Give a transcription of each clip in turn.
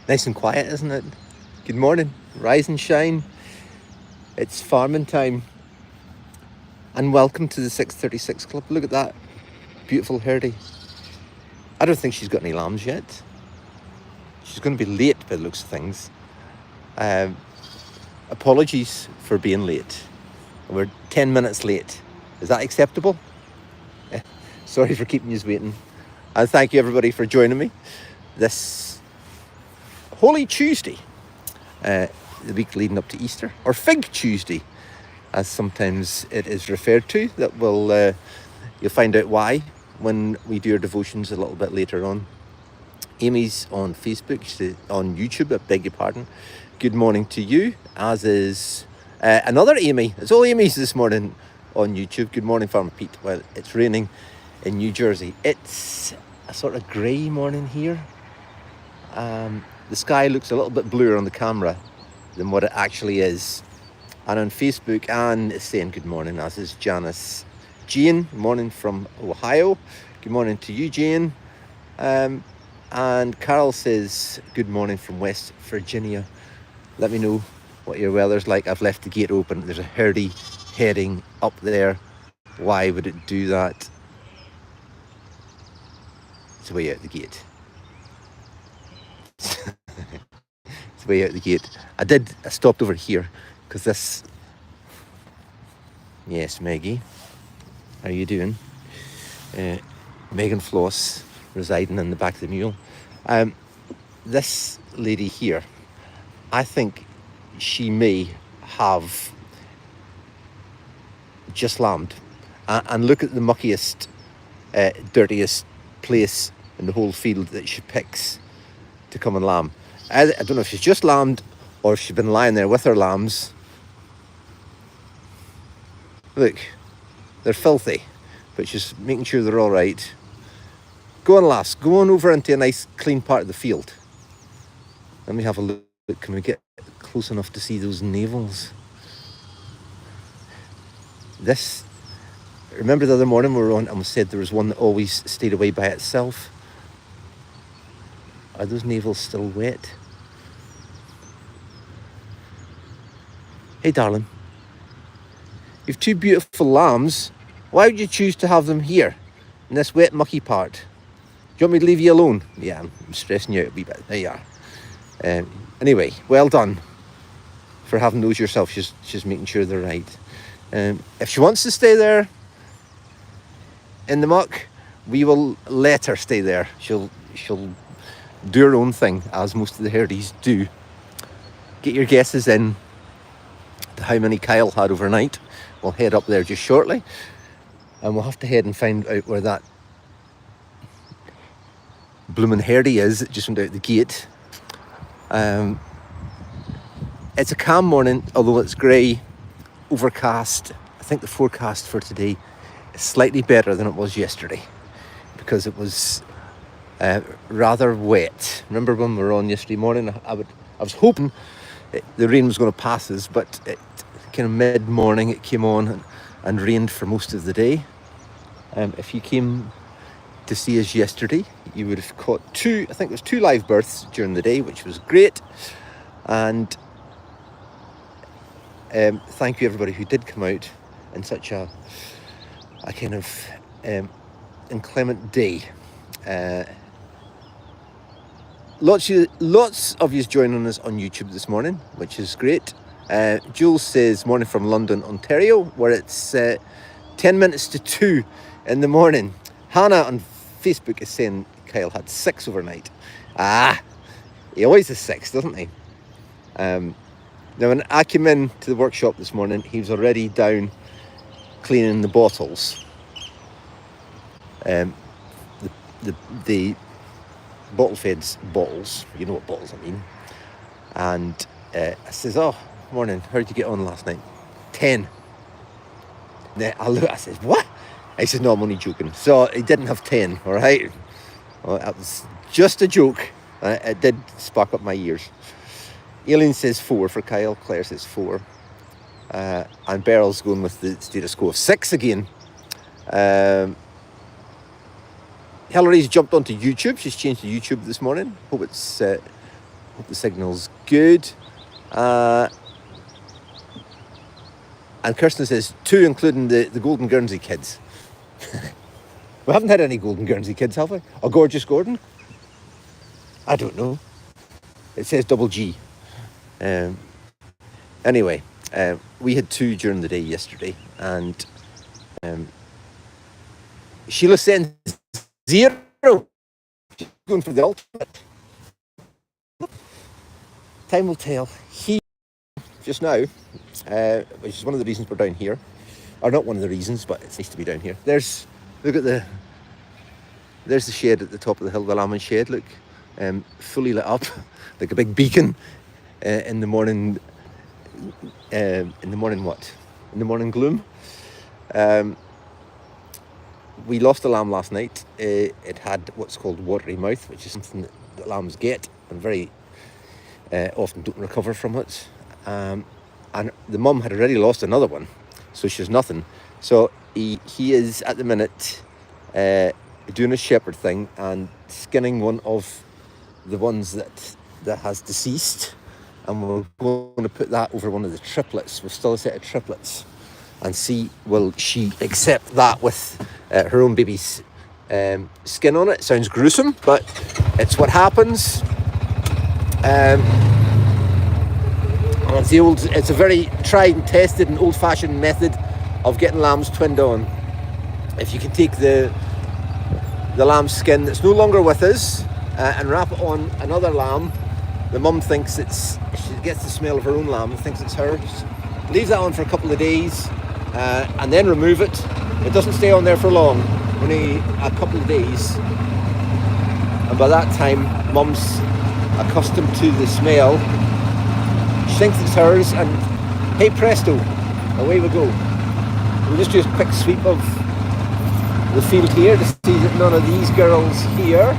Nice and quiet, isn't it? Good morning. Rise and shine. It's farming time. And welcome to the 636 Club. Look at that beautiful herdie. I don't think she's got any lambs yet. She's going to be late by the looks of things. Um, Apologies for being late. We're 10 minutes late. Is that acceptable? Sorry for keeping you waiting. And thank you everybody for joining me this Holy Tuesday, the week leading up to Easter, or Fig Tuesday, as sometimes it is referred to. That will you'll find out why when we do our devotions a little bit later on. Amy's on Facebook, she's on YouTube, I beg your pardon. Good morning to you, as is another Amy. It's all Amy's this morning on YouTube. Good morning, Farmer Pete. Well, it's raining in New Jersey. It's a sort of grey morning here. The sky looks a little bit bluer on the camera than what it actually is. And on Facebook, Anne is saying good morning, as is Janice. Jane, morning from Ohio. Good morning to you, Jane. And Carol says good morning from West Virginia. Let me know what your weather's like. I've left the gate open. There's a herdie heading up there. Why would it do that? It's way out the gate. It's way out the gate. I stopped over here because this. Yes, Maggie. How are you doing? Megan Floss residing in the back of the mule. This lady here, I think she may have just lambed. And look at the muckiest, dirtiest place in the whole field that she picks to come and lamb. I don't know if she's just lambed or if she's been lying there with her lambs. Look, they're filthy, but she's making sure they're all right. Go on, lass. Go on over into a nice clean part of the field. Let me have a look. Can we get close enough to see those navels? This. Remember the other morning we were on and we said there was one that always stayed away by itself? Are those navels still wet? Hey, darling. You've two beautiful lambs. Why would you choose to have them here in this wet, mucky part? Do you want me to leave you alone? Yeah, I'm stressing you out a wee bit. There you are. Anyway, well done for having those yourself. She's making sure they're right. If she wants to stay there in the muck, we will let her stay there. She'll do her own thing, as most of the herdies do. Get your guesses in to how many Kyle had overnight. We'll head up there just shortly, and we'll have to head and find out where that bloomin' herdie is that just went out the gate. It's a calm morning, although it's grey, overcast. I think the forecast for today is slightly better than it was yesterday because it was rather wet. Remember when we were on yesterday morning? I was hoping the rain was going to pass us, but it kind of mid-morning it came on and rained for most of the day. If you came to see us yesterday, you would have caught two live births during the day, which was great. And thank you everybody who did come out in such a kind of inclement day. Lots of you joining us on YouTube this morning, which is great. Jules says morning from London, Ontario, where it's 10 minutes to 2 in the morning. Hannah on Facebook is saying Kyle had 6 overnight. He always has 6, doesn't he? Now when I came in to the workshop this morning, he was already down cleaning the bottles. The bottle feds bottles, you know what bottles I mean. And I says, oh, morning, how did you get on last night? 10. Then I look, I says, what? He says, no, I'm only joking. So he didn't have 10, all right? Well, that was just a joke. It did spark up my ears. Aileen says 4 for Kyle. Claire says 4. And Beryl's going with the status quo of 6 again. Hillary's jumped onto YouTube. She's changed to YouTube this morning. Hope it's Hope the signal's good. And Kirsten says 2, including the Golden Guernsey kids. We haven't had any Golden Guernsey kids, have we? Or Gorgeous Gordon? I don't know. It says double G. Anyway, we had 2 during the day yesterday, and Sheila sends 0. She's going for the ultimate. Time will tell. He just now, which is one of the reasons we're down here, or not one of the reasons, but it's nice to be down here. There's the shed at the top of the hill, the Lambin shed. Look, fully lit up, like a big beacon in the morning. In the morning gloom. We lost a lamb last night. It had what's called watery mouth, which is something that lambs get and very often don't recover from it. And the mum had already lost another one, so she's nothing. So he is at the minute doing a shepherd thing and skinning one of the ones that has deceased, and we're going to put that over one of the triplets. We've still a set of triplets, and see will she accept that with her own baby's skin on it. Sounds gruesome, but it's what happens. It's a very tried and tested and old-fashioned method of getting lambs twinned on. If you can take the lamb's skin that's no longer with us and wrap it on another lamb, the mum thinks she gets the smell of her own lamb and thinks it's hers. Leaves that on for a couple of days and then remove it. It doesn't stay on there for long, only a couple of days. And by that time, mum's accustomed to the smell. She thinks it's hers, and hey presto, away we go. We'll just do a quick sweep of the field here to see that none of these girls here.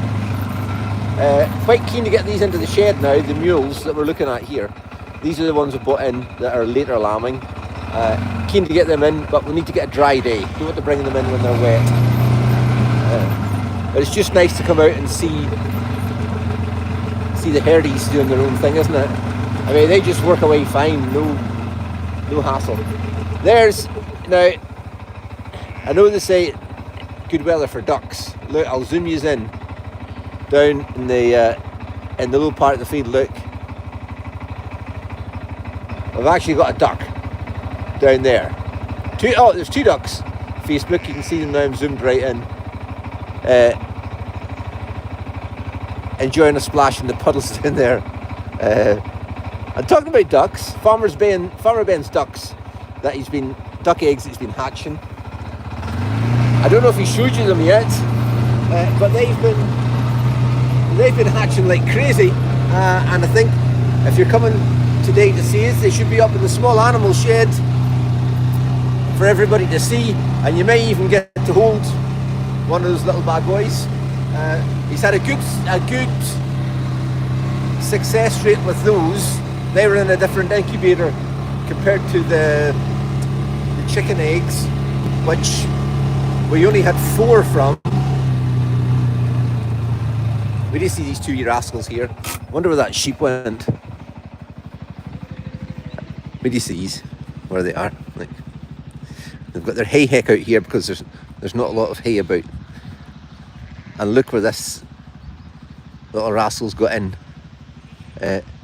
Quite keen to get these into the shed now, the mules that we're looking at here. These are the ones we bought in that are later lambing. Keen to get them in, but we need to get a dry day. Don't want to bring them in when they're wet. But it's just nice to come out and see the herdies doing their own thing, isn't it? I mean, they just work away fine, no hassle. Now, I know they say good weather for ducks. Look, I'll zoom you in. Down in the little part of the field, look. I've actually got a duck down there. There's 2 ducks. Facebook, you can see them now, I'm zoomed right in. Enjoying a splash in the puddles down there. I'm talking about ducks. Farmer Ben's ducks. Duck eggs that he's been hatching. I don't know if he showed you them yet, but they've been hatching like crazy. And I think if you're coming today to see us, they should be up in the small animal shed for everybody to see, and you may even get to hold one of those little bad boys. He's had a good success rate with those. They were in a different incubator compared to the chicken eggs, which we only had 4 from. We do see these 2 rascals here. Wonder where that sheep went. Where do you see these? Where they are? Like, they've got their hay heck out here because there's not a lot of hay about. And look where this little rascal's got in.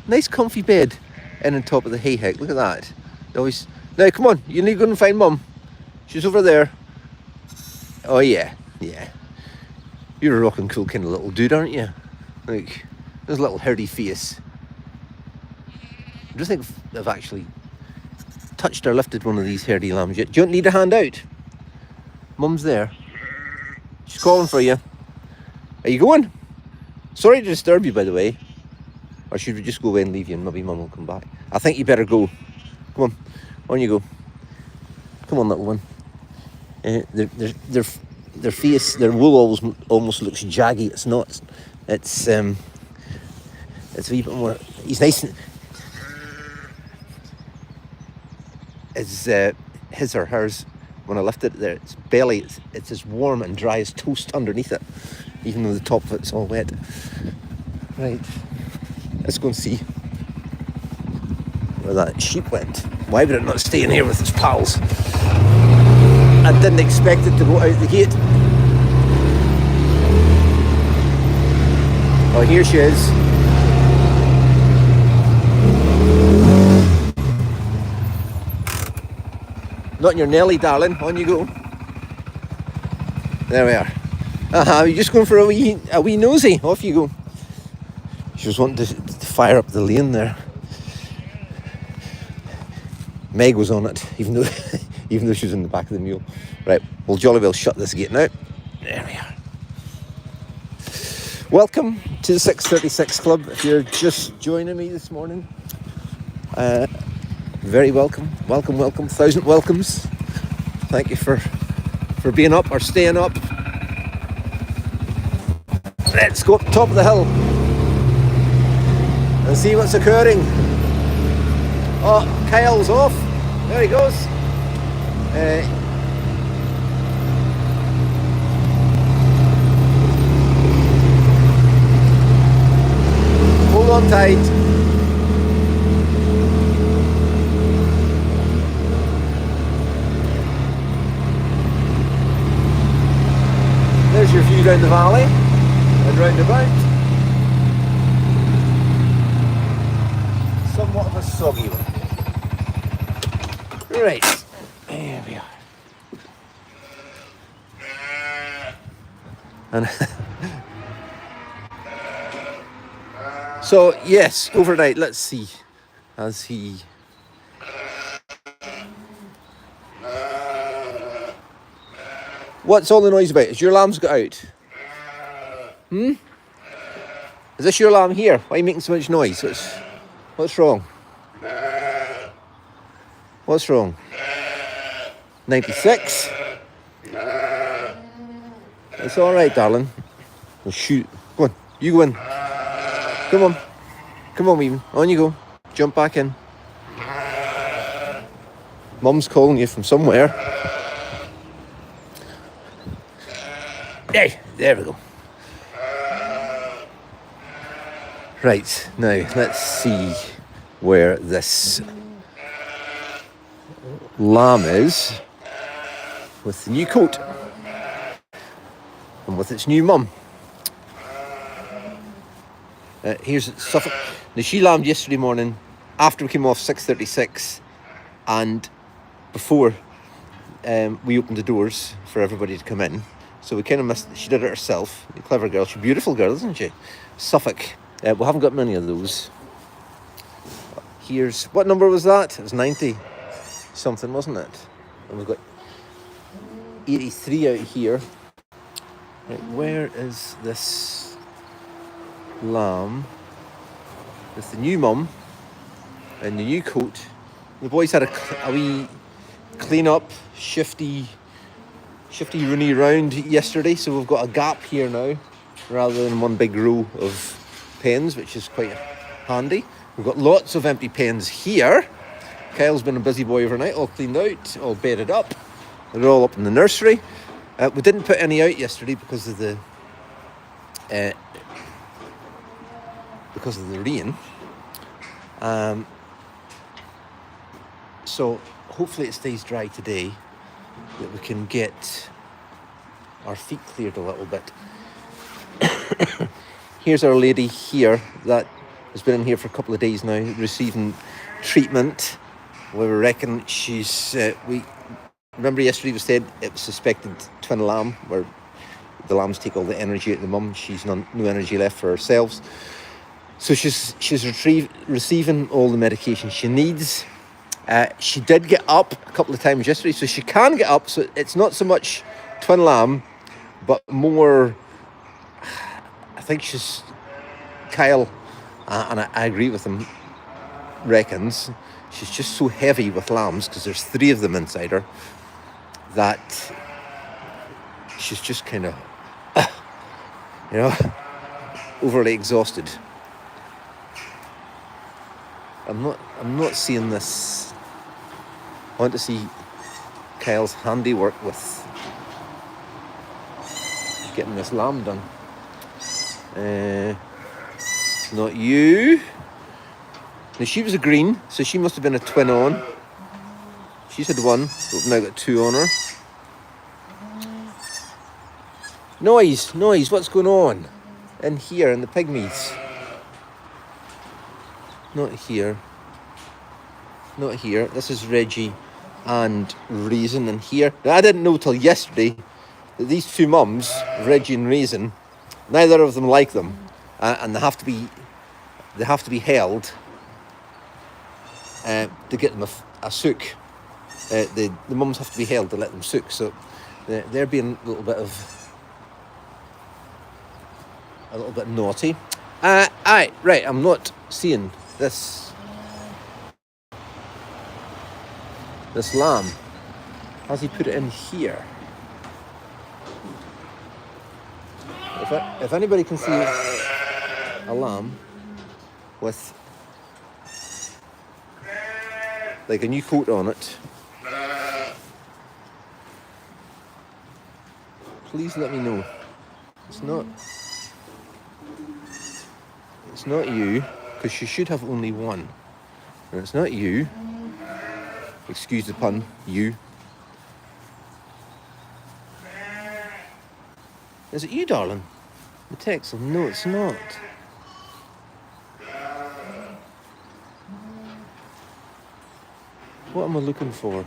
Nice comfy bed in on top of the hay heck. Look at that. Now come on, you need to go and find Mum. She's over there. Oh yeah. You're a rockin' cool kind of little dude, aren't you? Like, there's a little herdy face. I don't think they've actually touched or lifted one of these herdy lambs yet. Do you need a hand out? Mum's there. She's calling for you. Are you going? Sorry to disturb you, by the way. Or should we just go away and leave you and maybe Mum will come back? I think you better go. Come on you go. Come on, little one. Their face, their wool almost looks jaggy. It's not. It's a wee bit more. He's nice. It's his or hers. When I lift it, there, its belly, it's as warm and dry as toast underneath it, even though the top of it's all wet. Right. Let's go and see where that sheep went. Why would it not stay in here with its pals? I didn't expect it to go out the gate. Oh, here she is. Not in your Nelly, darling. On you go. There we are. You're just going for a wee nosy. Off you go. She was wanting to fire up the lane there. Meg was on it, even though she was in the back of the mule. Right, we'll jolly well shut this gate now. There we are. Welcome to the 636 Club. If you're just joining me this morning, very welcome. Welcome. 1,000 welcomes. Thank you for being up or staying up. Let's go up top of the hill and see what's occurring. Oh, Kyle's off. There he goes. Hold on tight. There's your view down the valley and round about. Somewhat of a soggy one. Right, there we are. And so yes, overnight. Let's see. As he what's all the noise about? Is your alarm's got out? Is this your alarm here? Why are you making so much noise? What's wrong? What's wrong? 96. It's all right, darling. We'll shoot. Go on. You go in. Come on. Come on, Weevan. On you go. Jump back in. Mum's calling you from somewhere. Hey, there we go. Right, now let's see where this lamb is with the new coat and with its new mum. Here's Suffolk. Now she lambed yesterday morning after we came off 636 and before we opened the doors for everybody to come in. So we kind of missed. She did it herself. A clever girl. She's a beautiful girl, isn't she? Suffolk. We haven't got many of those. Here's, what number was that? It was 90 something, wasn't it? And we've got 83 out here. Right, where is this lamb with the new mum and the new coat? The boys had a wee clean up, shifty rooney round yesterday, so we've got a gap here now rather than one big row of pens, which is quite handy. We've got lots of empty pens here. Kyle's been a busy boy overnight, all cleaned out, all bedded up. They're all up in the nursery. We didn't put any out yesterday because of the rain. So hopefully it stays dry today, that we can get our feet cleared a little bit. Here's our lady here that has been in here for a couple of days now, receiving treatment. We reckon she's, we remember yesterday we said it was suspected twin lamb, where the lambs take all the energy out of the mum. She's no energy left for herself. So she's receiving all the medication she needs. She did get up a couple of times yesterday, so she can get up. So it's not so much twin lamb, but more, I think she's, Kyle, and I agree with him, reckons she's just so heavy with lambs, because there's 3 of them inside her, that she's just kind of, overly exhausted. I'm not seeing this. I want to see Kyle's handiwork with getting this lamb done. Not you. Now she was a green, so she must have been a twin on. She's had one, but we've now got two on her. Noise, what's going on? In here, in the pygmies. Not here. Not here. This is Reggie and Raisin in here. Now, I didn't know till yesterday that these two mums, Reggie and Raisin, neither of them like them. And they have to be held to get them a sook. The mums have to be held to let them sook. So they're being a little bit naughty. Right, I'm not seeing this lamb. Has he put it in here? If anybody can see a lamb with like a new coat on it, please let me know. It's not you, because you should have only one. And it's not you. Excuse the pun, you. Is it you, darling? The text? No, it's not. What am I looking for?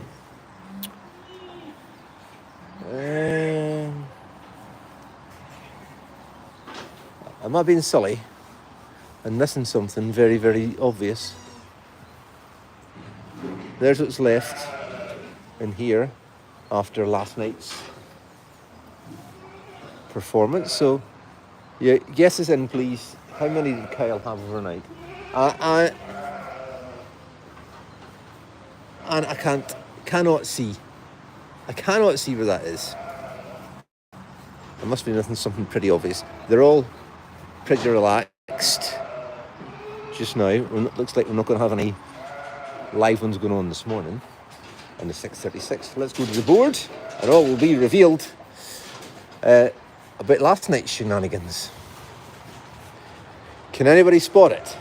Am I being silly and missing something very, very obvious? There's what's left in here after last night's performance. So, yeah, guesses in, please. How many did Kyle have overnight? And I cannot see. I cannot see where that is. There must be something pretty obvious. They're all pretty relaxed just now. It looks like we're not going to have any live ones going on this morning in the 6:36. Let's go to the board and all will be revealed about last night's shenanigans. Can anybody spot it?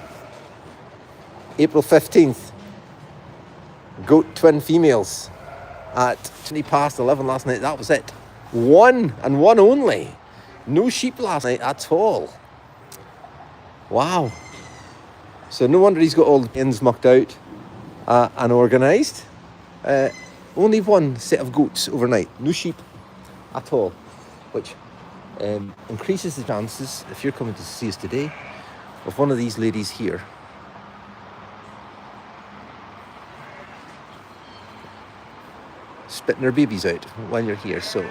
April 15th. Goat twin females at 11 last night. That was it. One and one only. No sheep last night at all. Wow. So no wonder he's got all the ends mucked out and organised. Only one set of goats overnight. No sheep at all. Which increases the chances, if you're coming to see us today, of one of these ladies here spitting their babies out when you're here. So,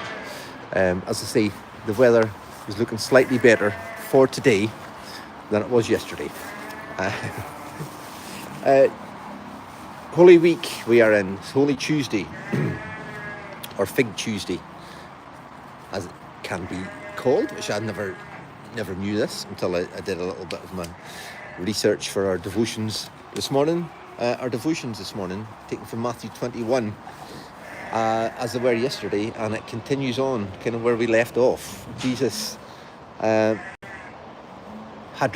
as I say, the weather is looking slightly better for today than it was yesterday. Holy Week we are in. It's Holy Tuesday, or Fig Tuesday, as it can be called, which I never knew this until I did a little bit of my research for our devotions this morning. Our devotions this morning, taken from Matthew 21, as they were yesterday, and it continues on kind of where we left off. Jesus had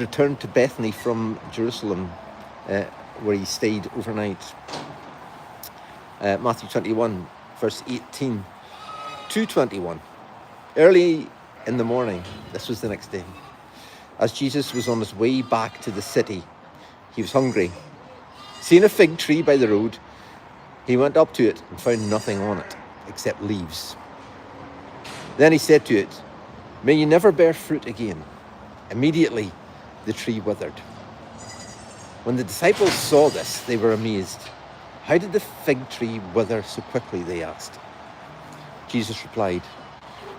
returned to Bethany from Jerusalem, where he stayed overnight. Matthew 21, verse 18 to 21. Early in the morning, this was the next day, as Jesus was on his way back to the city, he was hungry. Seeing a fig tree by the road, he went up to it and found nothing on it except leaves. Then he said to it, "May you never bear fruit again." Immediately the tree withered. When the disciples saw this, they were amazed. "How did the fig tree wither so quickly?" they asked. Jesus replied,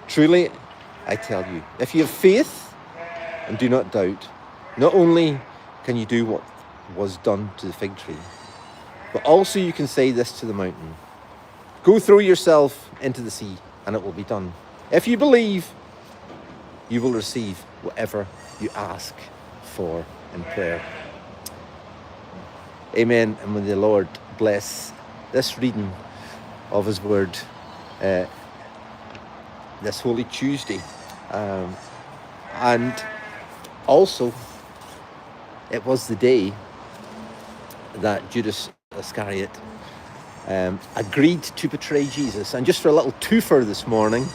"Truly, I tell you, if you have faith and do not doubt, not only can you do what was done to the fig tree, but also you can say this to the mountain, 'Go throw yourself into the sea,' and it will be done. If you believe, you will receive whatever you ask for in prayer." Amen. And may the Lord bless this reading of his word this Holy Tuesday. And also it was the day that Judas Iscariot agreed to betray Jesus. And just for a little twofer this morning,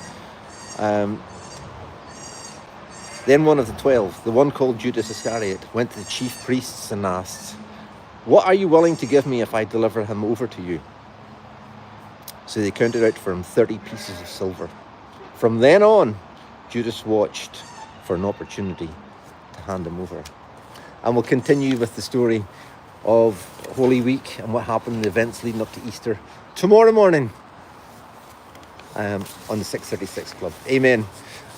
then one of the 12, the one called Judas Iscariot, went to the chief priests and asked, "What are you willing to give me if I deliver him over to you?" So they counted out for him 30 pieces of silver. From then on, Judas watched for an opportunity to hand him over. And we'll continue with the story of Holy Week and what happened, the events leading up to Easter, tomorrow morning on the 636 Club. Amen.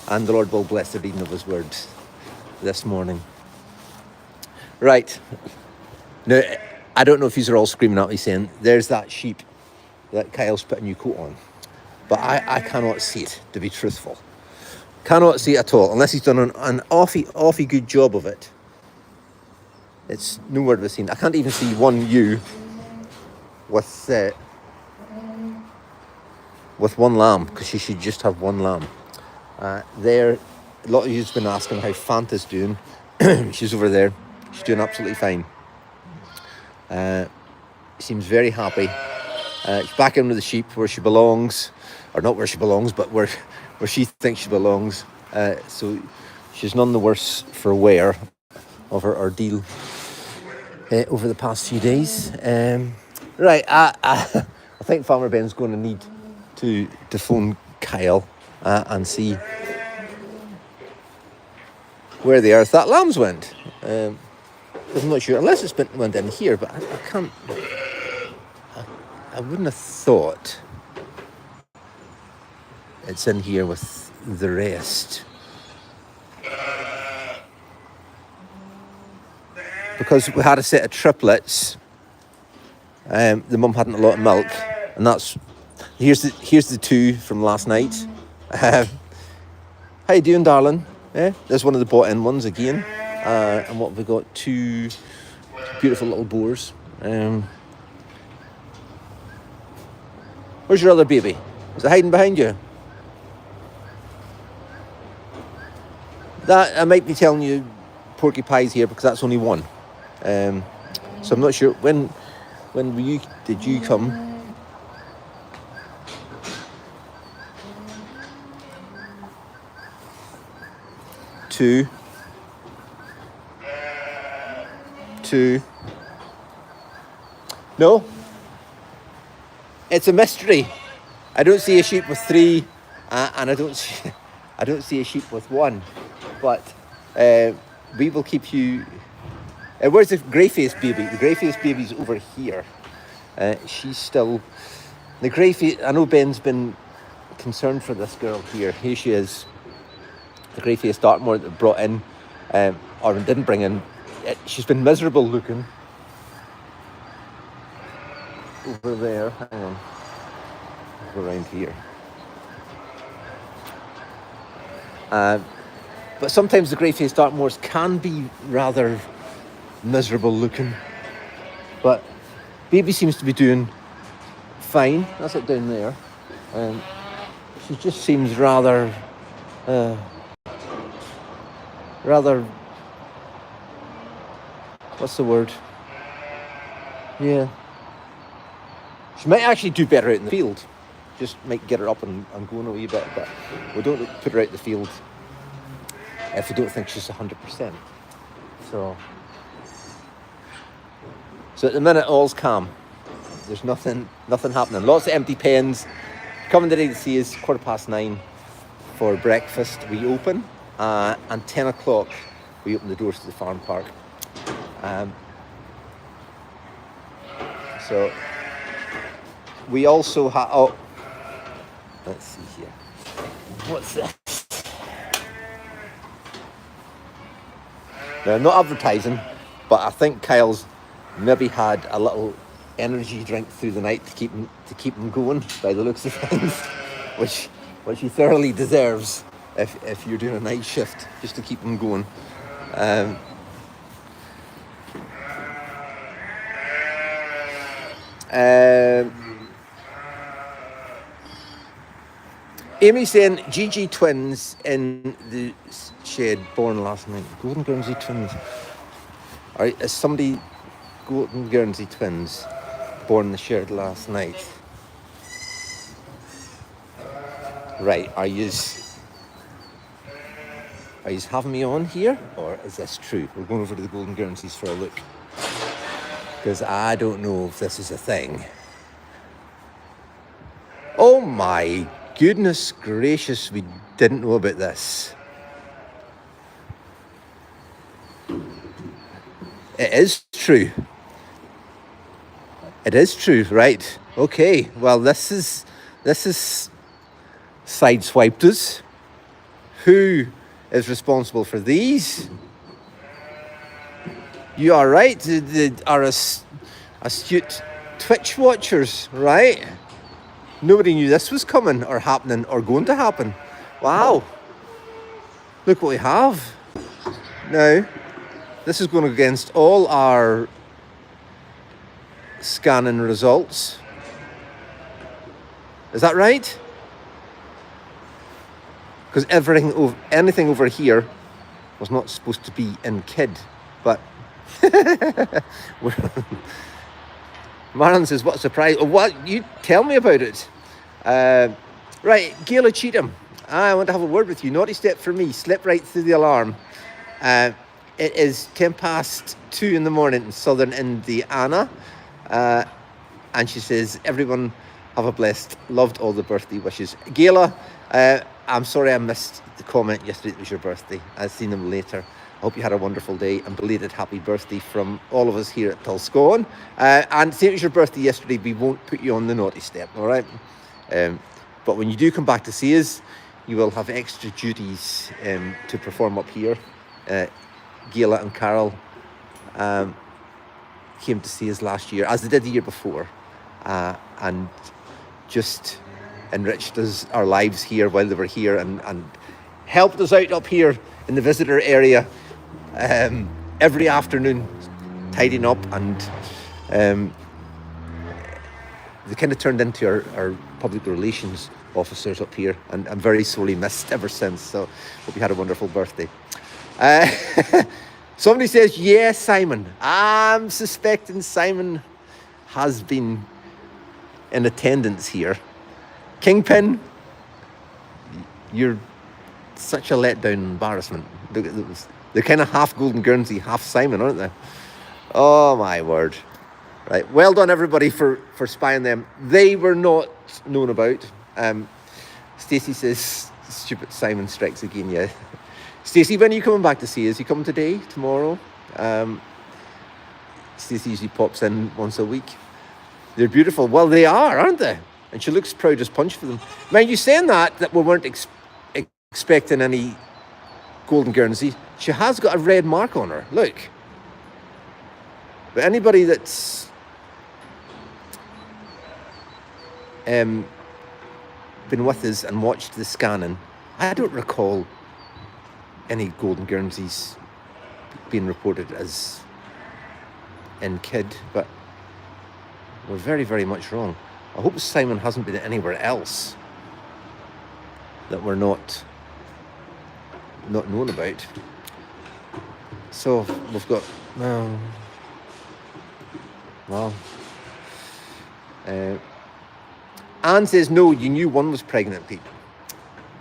And the Lord will bless the reading of his words this morning. Right. Now, I don't know if these are all screaming at me saying, "There's that sheep that Kyle's put a new coat on." But I cannot see it, to be truthful. Cannot see it at all, unless he's done an awfully good job of it. It's nowhere to be seen. I can't even see one ewe with one lamb, because she should just have one lamb. There, a lot of you've been asking how Fanta's doing. She's over there. She's doing absolutely fine. Seems very happy. She's back in with the sheep where she belongs, or not where she belongs, but where she thinks she belongs. So she's none the worse for wear of her ordeal over the past few days. Right, I think Farmer Ben's going to need to phone Kyle and see where they are. If that lambs went, I'm not sure, unless it's went in here, but I can't. I wouldn't have thought it's in here with the rest. Because we had a set of triplets, the mum hadn't a lot of milk, and here's the two from last night. How you doing, darling? Yeah, there's one of the bought-in ones again, and what have we got? Two beautiful little boars. Where's your other baby? Is it hiding behind you? That I might be telling you porcupines here because that's only one. So I'm not sure when did you come? Two. No. It's a mystery. I don't see a sheep with three, and I don't see a sheep with one. But we will keep you. Where's the grey-faced baby? The grey-faced baby's over here. She's still the grey-faced. I know Ben's been concerned for this girl here. Here she is. The grey-faced Dartmoor that brought in, or didn't bring in. She's been miserable looking. Over there, hang on, go around here. But sometimes the grey-faced Dartmoors can be rather miserable looking. But baby seems to be doing fine. That's it down there. She just seems rather, what's the word? Yeah. She might actually do better out in the field. Just might get her up and going a wee bit, but we don't put her out in the field if we don't think she's 100%. So at the minute, all's calm. There's nothing happening. Lots of empty pens. Coming today to see us 9:15 for breakfast. We open, and 10 o'clock we open the doors to the farm park. So we also have. Oh, let's see here. What's this? Now, I'm not advertising, but I think Kyle's maybe had a little energy drink through the night to keep him going, by the looks of things, which he thoroughly deserves if you're doing a night shift, just to keep him going. Amy saying GG twins in the shed born last night. Golden Guernsey twins. Alright, is somebody Golden Guernsey twins born in the shed last night? Right, are yous having me on here, or is this true? We're going over to the Golden Guernseys for a look, because I don't know if this is a thing. Oh my goodness gracious, we didn't know about this. It is true. It is true, right? Okay, well this is sideswiped us. Who is responsible for these? You are right, our astute Twitch watchers, right? Nobody knew this was coming or happening or going to happen. Wow. Look what we have. Now, this is going against all our scanning results. Is that right? Because anything over here was not supposed to be in kid, but Marilyn says, what a surprise. Oh, what? You tell me about it. Right, Gayla Cheatham. I want to have a word with you. Naughty step for me. Slept right through the alarm. It is 2:10 in the morning in southern Indiana. And she says, everyone have a blessed, loved all the birthday wishes. Gayla, I'm sorry I missed the comment yesterday. It was your birthday. I've seen them later. I hope you had a wonderful day, and belated happy birthday from all of us here at Tulscawn. And since it was your birthday yesterday, we won't put you on the naughty step, all right? But when you do come back to see us, you will have extra duties to perform up here. Gayla and Carol came to see us last year, as they did the year before, and just enriched our lives here while they were here, and helped us out up here in the visitor area every afternoon, tidying up, and they kind of turned into our public relations officers up here, and I'm very sorely missed ever since. So hope you had a wonderful birthday. Somebody says, yes, Simon. I'm suspecting Simon has been in attendance here. Kingpin, you're such a letdown embarrassment. They're kind of half Golden Guernsey, half Simon, aren't they? Oh my word. Right, well done everybody for spying them. They were not known about. Stacey says, stupid Simon strikes again, yeah. Stacey, when are you coming back to see us? You coming today, tomorrow? Stacey usually pops in once a week. They're beautiful. Well, they are, aren't they? And she looks proud as punch for them. Mind you saying that we weren't expecting any Golden Guernsey. She has got a red mark on her. Look. But anybody that's been with us and watched the scanning, I don't recall any Golden Guernseys being reported as in kid, but we're very, very much wrong. I hope Simon hasn't been anywhere else that we're not known about. So we've got Anne says, no, you knew one was pregnant, Pete.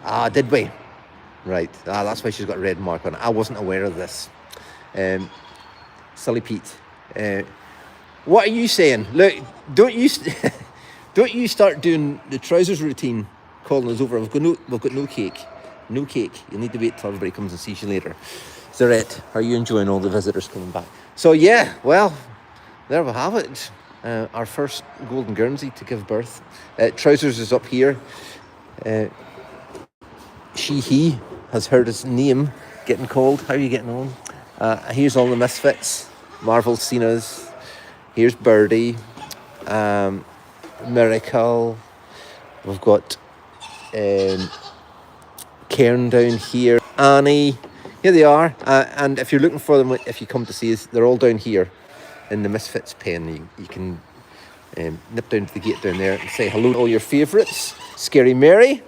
Ah, did we? Right. That's why she's got a red mark on it. I wasn't aware of this. Silly Pete. What are you saying? Look, don't you start doing the trousers routine, calling us over. We've got no cake. No cake. You'll need to wait till everybody comes and sees you later. Zarette, are you enjoying all the visitors coming back? So yeah, well, there we have it. Our first Golden Guernsey to give birth. Trousers is up here. He has heard his name getting called. How are you getting on? Here's all the misfits. Marvel's seen us. Here's Birdie. Miracle. We've got Cairn down here. Annie. Here they are. And if you're looking for them, if you come to see us, they're all down here in the Misfits pen. You can nip down to the gate down there and say hello to all your favourites. Scary Mary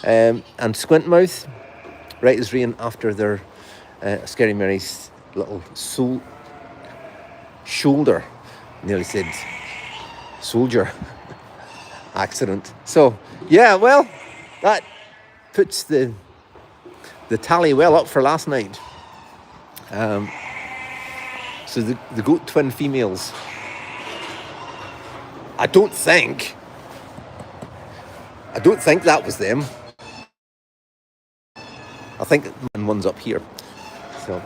and Squintmouth. Right as rain after their Scary Mary's little soul shoulder. Nearly said soldier accident. So yeah, well, that puts the tally well up for last night. So the goat twin females, I don't think that was them. I think one's up here. So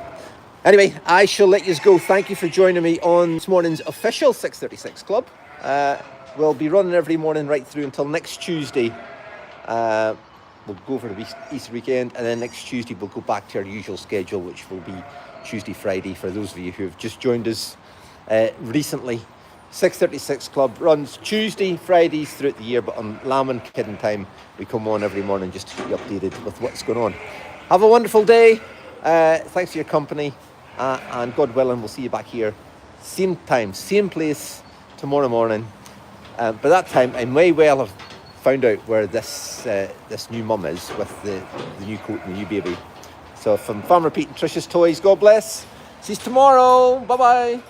anyway, I shall let you go. Thank you for joining me on this morning's official 6:36 Club. We'll be running every morning right through until next Tuesday. We'll go for the Easter weekend, and then next Tuesday we'll go back to our usual schedule, which will be Tuesday, Friday. For those of you who have just joined us recently, 6:36 Club runs Tuesday, Fridays throughout the year, but on Lamb and Kidding Time, we come on every morning just to keep you updated with what's going on. Have a wonderful day. Thanks for your company, and God willing, we'll see you back here, same time, same place tomorrow morning. By that time, I may well have found out where this new mum is with the new coat and the new baby. So from Farmer Pete and Tricia's Toys, God bless. See you tomorrow. Bye bye.